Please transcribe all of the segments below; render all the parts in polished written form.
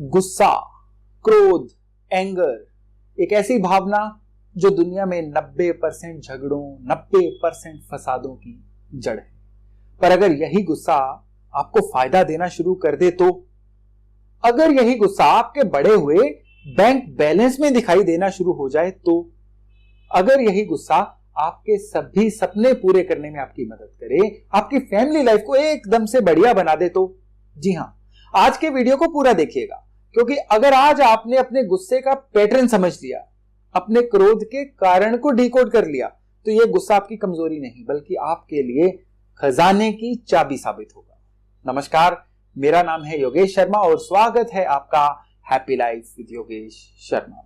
गुस्सा, क्रोध, एंगर एक ऐसी भावना जो दुनिया में 90% झगड़ों, 90% फसादों की जड़ है। पर अगर यही गुस्सा आपको फायदा देना शुरू कर दे तो, अगर यही गुस्सा आपके बढ़े हुए बैंक बैलेंस में दिखाई देना शुरू हो जाए तो, अगर यही गुस्सा आपके सभी सपने पूरे करने में आपकी मदद करे, आपकी फैमिली लाइफ को एकदम से बढ़िया बना दे तो, जी हां, आज के वीडियो को पूरा देखिएगा, क्योंकि अगर आज आपने अपने गुस्से का पैटर्न समझ लिया, अपने क्रोध के कारण को डिकोड कर लिया, तो यह गुस्सा आपकी कमजोरी नहीं बल्कि आपके लिए खजाने की चाबी साबित होगा। नमस्कार, मेरा नाम है योगेश शर्मा और स्वागत है आपका happy life with Yogesh Sharma.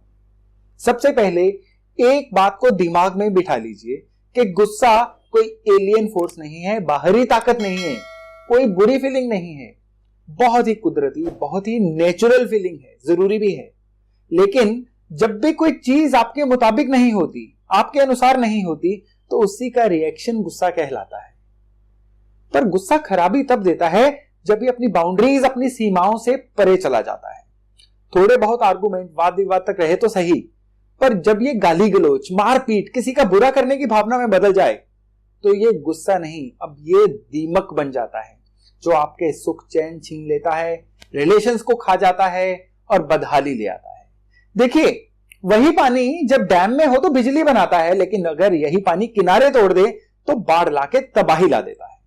सबसे पहले एक बात को दिमाग में बिठा लीजिए कि गुस्सा कोई एलियन फोर्स नहीं है, बाहरी ताकत नहीं है, कोई बुरी फीलिंग नहीं है, बहुत ही कुदरती, बहुत ही नेचुरल फीलिंग है, जरूरी भी है। लेकिन जब भी कोई चीज आपके मुताबिक नहीं होती, आपके अनुसार नहीं होती, तो उसी का रिएक्शन गुस्सा कहलाता है। पर गुस्सा खराबी तब देता है जब ये अपनी बाउंड्रीज, अपनी सीमाओं से परे चला जाता है। थोड़े बहुत आर्गुमेंट, वाद विवाद तक रहे तो सही, पर जब ये गाली गलोच, मारपीट, किसी का बुरा करने की भावना में बदल जाए तो ये गुस्सा नहीं, अब ये दीमक बन जाता है जो आपके सुख चैन छीन लेता है, रिलेशंस को खा जाता है और बदहाली ले आता है। देखिए, वही पानी जब डैम में हो तो बिजली बनाता है, लेकिन अगर यही पानी किनारे तोड़ दे तो बाढ़ लाके तबाही ला देता है।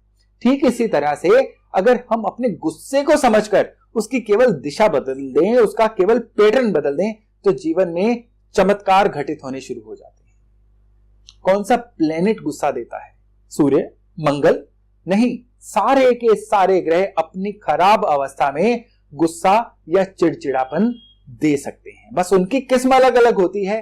ठीक इसी तरह से अगर हम अपने गुस्से को समझकर उसकी केवल दिशा बदल दें, उसका केवल पैटर्न बदल दें, तो जीवन में चमत्कार घटित होने शुरू हो जाते हैं। कौन सा प्लेनेट गुस्सा देता है? सूर्य, मंगल? नहीं, सारे के सारे ग्रह अपनी खराब अवस्था में गुस्सा या चिड़चिड़ापन दे सकते हैं, बस उनकी किस्म अलग अलग होती है।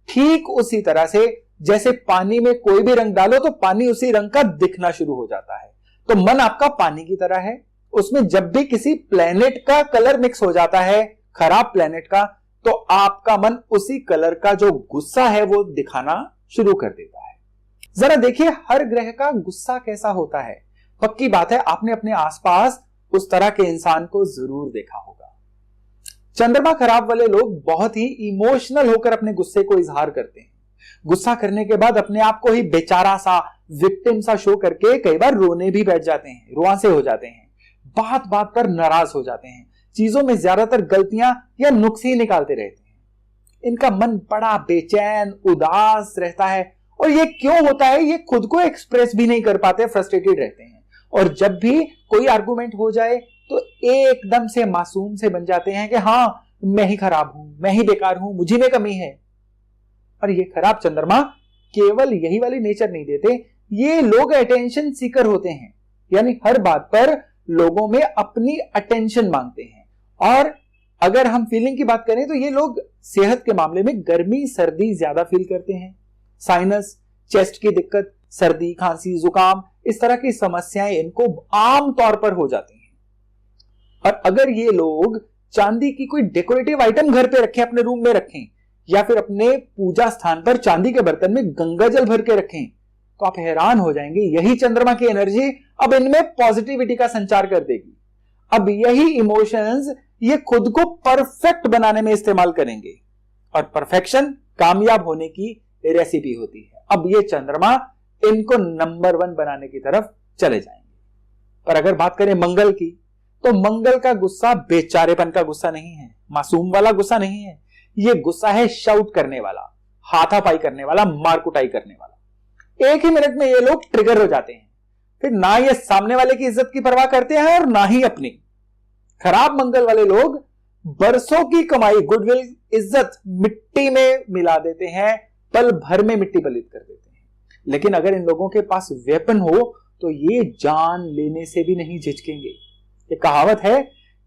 ठीक उसी तरह से जैसे पानी में कोई भी रंग डालो तो पानी उसी रंग का दिखना शुरू हो जाता है, तो मन आपका पानी की तरह है। उसमें जब भी किसी प्लेनेट का कलर मिक्स हो जाता है, खराब प्लेनेट का, तो आपका मन उसी कलर का जो गुस्सा है वो दिखाना शुरू कर देता है। जरा देखिए, हर ग्रह का गुस्सा कैसा होता है। पक्की बात है, आपने अपने आसपास उस तरह के इंसान को जरूर देखा होगा। चंद्रमा खराब वाले लोग बहुत ही इमोशनल होकर अपने गुस्से को इजहार करते हैं। गुस्सा करने के बाद अपने आप को ही बेचारा सा, विक्टिम सा शो करके कई बार रोने भी बैठ जाते हैं, रुआंसे हो जाते हैं, बात बात पर नाराज हो जाते हैं, चीजों में ज्यादातर गलतियां या नुक्स ही निकालते रहते हैं। इनका मन बड़ा बेचैन, उदास रहता है, और ये क्यों होता है ये खुद को एक्सप्रेस भी नहीं कर पाते, फ्रस्ट्रेटेड रहते हैं। और जब भी कोई आर्गुमेंट हो जाए तो एकदम से मासूम से बन जाते हैं कि हाँ, मैं ही खराब हूं, मैं ही बेकार हूं, मुझी में कमी है। और ये खराब चंद्रमा केवल यही वाली नेचर नहीं देते, ये लोग अटेंशन सीकर होते हैं, यानी हर बात पर लोगों में अपनी अटेंशन मांगते हैं। और अगर हम फीलिंग की बात करें तो ये लोग सेहत के मामले में गर्मी सर्दी ज्यादा फील करते हैं। साइनस, चेस्ट की दिक्कत, सर्दी, खांसी, जुकाम, इस तरह की समस्याएं इनको आम तौर पर हो जाती हैं। और अगर ये लोग चांदी की कोई डेकोरेटिव आइटम घर पे रखें, अपने रूम में रखें, या फिर अपने पूजा स्थान पर चांदी के बर्तन में गंगा जल भर के रखें, तो आप हैरान हो जाएंगे, यही चंद्रमा की एनर्जी अब इनमें पॉजिटिविटी का संचार कर देगी। अब यही इमोशंस ये खुद को परफेक्ट बनाने में इस्तेमाल करेंगे, और परफेक्शन कामयाब होने की रेसिपी होती है। अब ये चंद्रमा इनको नंबर 1 बनाने की तरफ चले जाएंगे। पर अगर बात करें मंगल की, तो मंगल का गुस्सा बेचारेपन का गुस्सा नहीं है, मासूम वाला गुस्सा नहीं है। ये गुस्सा है शाउट करने वाला, हाथापाई करने वाला, मारकुटाई करने वाला। एक ही मिनट में ये लोग ट्रिगर हो जाते हैं, फिर ना ये सामने वाले की इज्जत की परवाह करते हैं और ना ही अपनी। खराब मंगल वाले लोग बरसों की कमाई, गुडविल, इज्जत मिट्टी में मिला देते हैं, पल भर में मिट्टी पलित कर देते हैं। लेकिन अगर इन लोगों के पास वेपन हो तो ये जान लेने से भी नहीं झिझकेंगे। ये कहावत है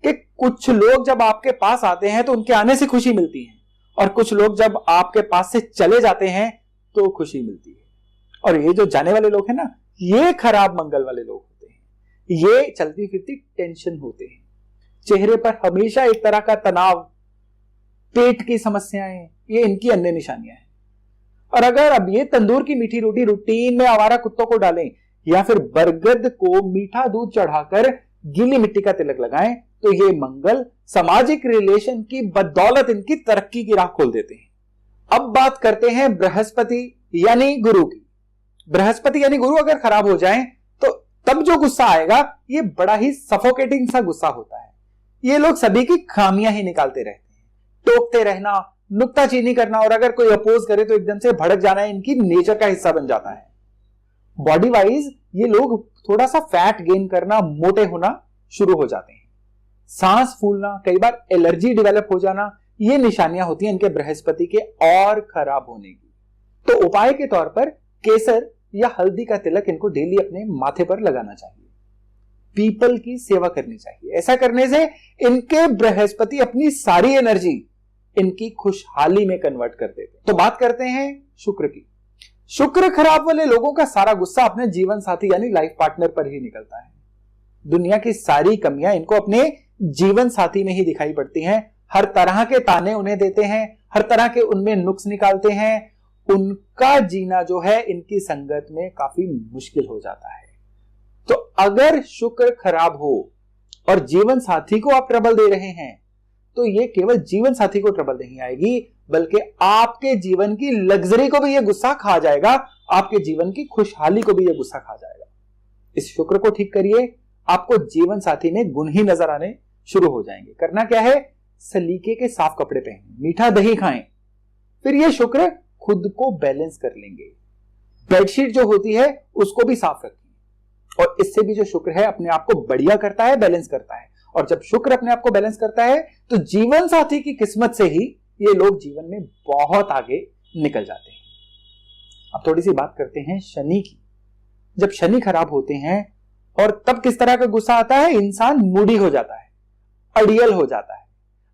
कि कुछ लोग जब आपके पास आते हैं तो उनके आने से खुशी मिलती है, और कुछ लोग जब आपके पास से चले जाते हैं तो खुशी मिलती है। और ये जो जाने वाले लोग हैं ना, ये खराब मंगल वाले लोग होते हैं। ये चलती फिरती टेंशन होते हैं, चेहरे पर हमेशा एक तरह का तनाव, पेट की समस्याएं, ये इनकी अन्य निशानियां हैं। और अगर अब ये तंदूर की मीठी रोटी रूटीन में आवारा कुत्तों को डालें, या फिर बरगद को मीठा दूध चढ़ाकर गीली मिट्टी का तिलक लगाएं, तो ये मंगल सामाजिक रिलेशन की बदौलत इनकी तरक्की की राह खोल देते हैं। अब बात करते हैं बृहस्पति यानी गुरु की। बृहस्पति यानी गुरु अगर खराब हो जाएं तो तब जो गुस्सा आएगा ये बड़ा ही सफोकेटिंग सा गुस्सा होता है। ये लोग सभी की खामियां ही निकालते रहते हैं, टोकते रहना, नुक्ताचीनी करना, और अगर कोई अपोज करे तो एकदम से भड़क जाना इनकी नेचर का हिस्सा बन जाता है। बॉडी वाइज ये लोग थोड़ा सा फैट गेन करना, मोटे होना शुरू हो जाते हैं। सांस फूलना, कई बार एलर्जी डेवलप हो जाना, ये निशानियां होती हैं इनके बृहस्पति के और खराब होने की। तो उपाय के तौर पर केसर या हल्दी का तिलक इनको डेली अपने माथे पर लगाना चाहिए। पीपल की सेवा करनी चाहिए। ऐसा करने से इनके बृहस्पति अपनी सारी एनर्जी इनकी खुशहाली में कन्वर्ट कर देते। तो बात करते हैं शुक्र की। शुक्र खराब वाले लोगों का सारा गुस्सा अपने जीवन साथी यानी लाइफ पार्टनर पर ही निकलता है। दुनिया की सारी कमियां इनको अपने जीवन साथी में ही दिखाई पड़ती हैं। हर तरह के ताने उन्हें देते हैं, हर तरह के उनमें नुक्स निकालते हैं। उनका जीना जो है इनकी संगत में काफी मुश्किल हो जाता है। तो अगर शुक्र खराब हो और जीवन साथी को आप ट्रबल दे रहे हैं तो ये केवल जीवन साथी को ट्रबल नहीं आएगी, बल्कि आपके जीवन की लग्जरी को भी ये गुस्सा खा जाएगा, आपके जीवन की खुशहाली को भी ये गुस्सा खा जाएगा। इस शुक्र को ठीक करिए, आपको जीवन साथी में गुण ही नजर आने शुरू हो जाएंगे। करना क्या है, सलीके के साफ कपड़े पहनें, मीठा दही खाएं, फिर ये शुक्र खुद को बैलेंस कर लेंगे। बेडशीट जो होती है उसको भी साफ रखें, और इससे भी जो शुक्र है अपने आप को बढ़िया करता है, बैलेंस करता है। और जब शुक्र अपने आप को बैलेंस करता है तो जीवन साथी की किस्मत से ही ये लोग जीवन में बहुत आगे निकल जाते हैं। अब थोड़ी सी बात करते हैं शनि की। जब शनि खराब होते हैं और तब किस तरह का गुस्सा आता है, इंसान मूडी हो जाता है, अड़ियल हो जाता है,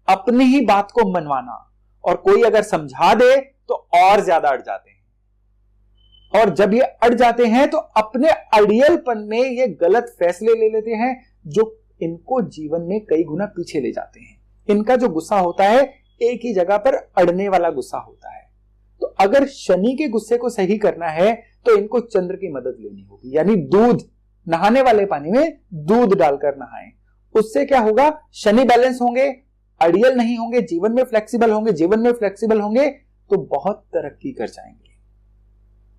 अपनी ही बात को मनवाना, और कोई अगर समझा दे तो और ज्यादा अड़ जाते हैं। और जब ये अड़ जाते हैं तो अपने अड़ियलपन में ये गलत फैसले ले लेते हैं जो इनको जीवन में कई गुना पीछे ले जाते हैं। इनका जो गुस्सा होता है एक ही जगह पर अड़ने वाला गुस्सा होता है। तो अगर शनि के गुस्से को सही करना है तो इनको चंद्र की मदद लेनी होगी, यानी दूध, नहाने वाले पानी में दूध डालकर नहाएं। उससे क्या होगा, शनि बैलेंस होंगे, अड़ियल नहीं होंगे, जीवन में फ्लेक्सिबल होंगे। जीवन में फ्लेक्सिबल होंगे तो बहुत तरक्की कर जाएंगे।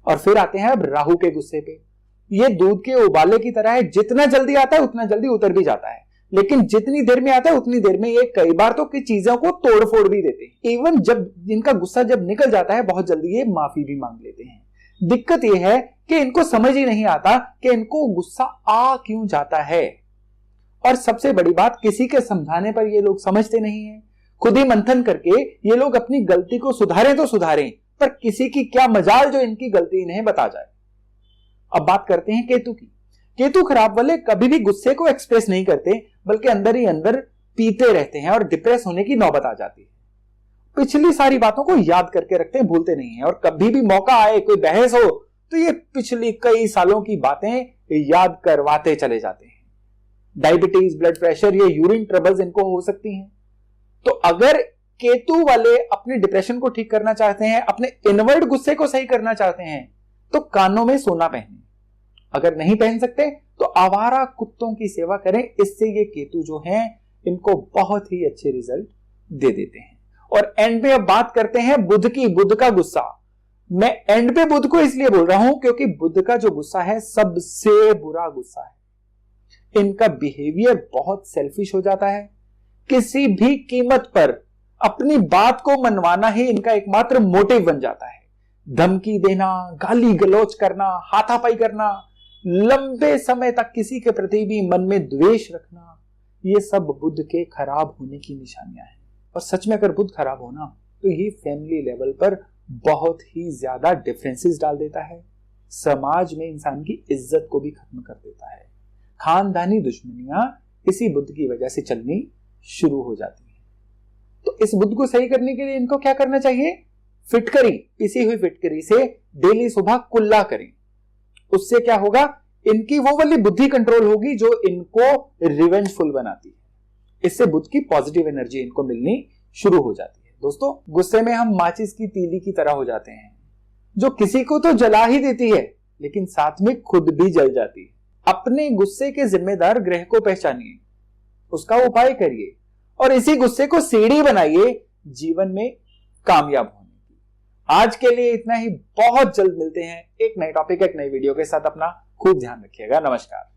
और फिर आते हैं अब राहु के गुस्से पे। ये दूध के उबाले की तरह है, जितना जल्दी आता है उतना जल्दी उतर भी जाता है, लेकिन जितनी देर में आता है उतनी देर में ये कई बार तो की चीजों को तोड़ फोड़ भी देते हैं। इवन जब इनका गुस्सा जब निकल जाता है बहुत जल्दी ये माफी भी मांग लेते हैं। दिक्कत ये है कि इनको समझ ही नहीं आता कि इनको गुस्सा आ क्यों जाता है। और सबसे बड़ी बात, किसी के समझाने पर ये लोग समझते नहीं है। खुद ही मंथन करके ये लोग अपनी गलती को सुधारें तो सुधारें, पर किसी की क्या मजाल जो इनकी गलती इन्हें बता जाए। अब बात करते हैं केतु की। केतु खराब वाले कभी भी गुस्से को एक्सप्रेस नहीं करते, बल्कि अंदर ही अंदर पीते रहते हैं और डिप्रेस होने की नौबत आ जाती है। पिछली सारी बातों को याद करके रखते हैं, भूलते नहीं है। और कभी भी मौका आए, कोई बहस हो, तो ये पिछली कई सालों की बातें याद करवाते चले जाते हैं। डायबिटीज, ब्लड प्रेशर, ये यूरिन ट्रबल्स इनको हो सकती हैं। तो अगर केतु वाले अपने डिप्रेशन को ठीक करना चाहते हैं, अपने इनवर्ड गुस्से को सही करना चाहते हैं, तो कानों में सोना पहने। अगर नहीं पहन सकते तो आवारा कुत्तों की सेवा करें। इससे ये केतु जो हैं इनको बहुत ही अच्छे रिजल्ट दे देते हैं। और एंड पे अब बात करते हैं बुध की। बुध का गुस्सा, मैं एंड पे बुध को इसलिए बोल रहा हूं क्योंकि बुध का जो गुस्सा है सबसे बुरा गुस्सा है। इनका बिहेवियर बहुत सेल्फिश हो जाता है। किसी भी कीमत पर अपनी बात को मनवाना ही इनका एकमात्र मोटिव बन जाता है। धमकी देना, गाली गलौज करना, हाथापाई करना, लंबे समय तक किसी के प्रति भी मन में द्वेष रखना, ये सब बुध के खराब होने की निशानियां हैं। और सच में अगर बुध खराब होना तो ये फैमिली लेवल पर बहुत ही ज्यादा डिफरेंसेस डाल देता है। समाज में इंसान की इज्जत को भी खत्म कर देता है। खानदानी दुश्मनियां इसी बुध की वजह से चलनी शुरू हो जाती है। तो इस बुध को सही करने के लिए इनको क्या करना चाहिए, फिटकरी, पिसी हुई फिटकरी से डेली सुबह कुल्ला करें। उससे क्या होगा, इनकी वो वाली बुद्धि कंट्रोल होगी जो इनको रिवेंजफुल बनाती है। इससे बुध की पॉजिटिव एनर्जी इनको मिलनी शुरू हो जाती है। दोस्तों, गुस्से में हम माचिस की तीली की तरह हो जाते हैं, जो किसी को तो जला ही देती है लेकिन साथ में खुद भी जल जाती है। अपने गुस्से के जिम्मेदार ग्रह को पहचानिए, उसका उपाय करिए और इसी गुस्से को सीढ़ी बनाइए जीवन में कामयाब होने की। आज के लिए इतना ही। बहुत जल्द मिलते हैं एक नए टॉपिक, एक नई वीडियो के साथ। अपना खूब ध्यान रखिएगा। नमस्कार।